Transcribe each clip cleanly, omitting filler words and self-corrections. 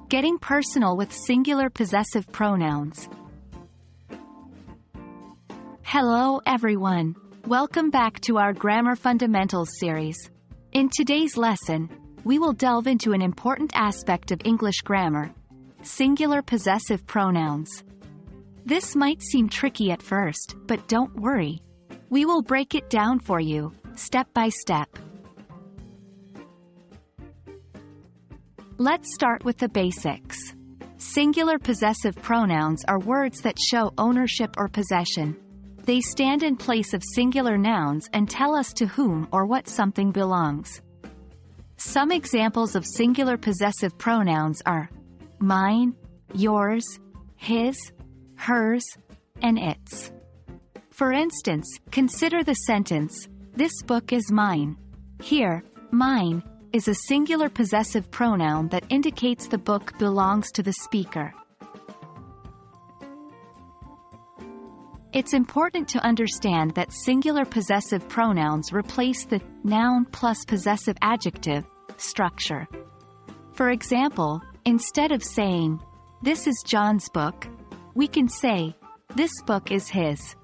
Getting personal with singular possessive pronouns. Hello everyone. Welcome back to our Grammar Fundamentals series. In today's lesson, we will delve into an important aspect of English grammar: singular possessive pronouns. This might seem tricky at first, but don't worry. We will break it down for you, step by step. Let's start with the basics. Singular possessive pronouns are words that show ownership or possession. They stand in place of singular nouns and tell us to whom or what something belongs. Some examples of singular possessive pronouns are mine, yours, his, hers, and its. For instance, consider the sentence, "This book is mine." Here, mine is a singular possessive pronoun that indicates the book belongs to the speaker. It's important to understand that singular possessive pronouns replace the noun plus possessive adjective structure. For example, instead of saying, "This is John's book," we can say, "This book is his."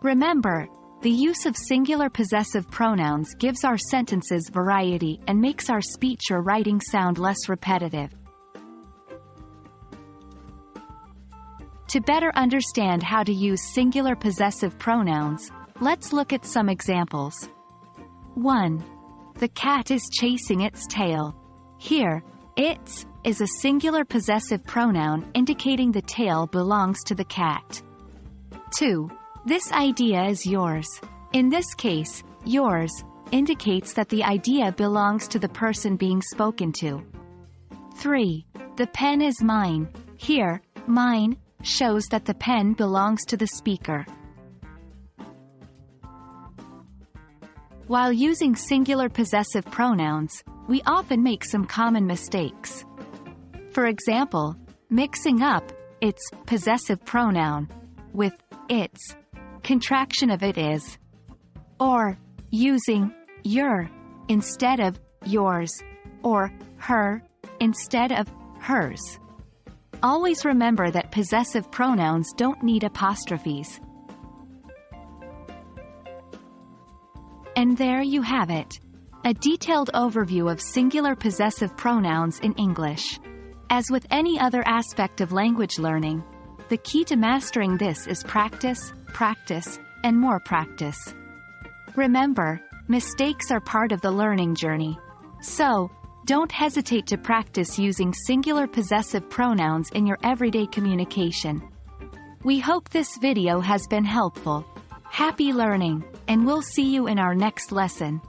Remember, the use of singular possessive pronouns gives our sentences variety and makes our speech or writing sound less repetitive. To better understand how to use singular possessive pronouns, let's look at some examples. 1. The cat is chasing its tail. Here, "its" is a singular possessive pronoun indicating the tail belongs to the cat. 2. This idea is yours. In this case, yours indicates that the idea belongs to the person being spoken to. 3. The pen is mine. Here, mine shows that the pen belongs to the speaker. While using singular possessive pronouns, we often make some common mistakes. For example, mixing up its possessive pronoun with its contraction of it is, or using your instead of yours, or her instead of hers. Always remember that possessive pronouns don't need apostrophes. And there you have it, a detailed overview of singular possessive pronouns in English. As with any other aspect of language learning, the key to mastering this is practice, practice, and more practice. Remember, mistakes are part of the learning journey. So, don't hesitate to practice using singular possessive pronouns in your everyday communication. We hope this video has been helpful. Happy learning, and we'll see you in our next lesson.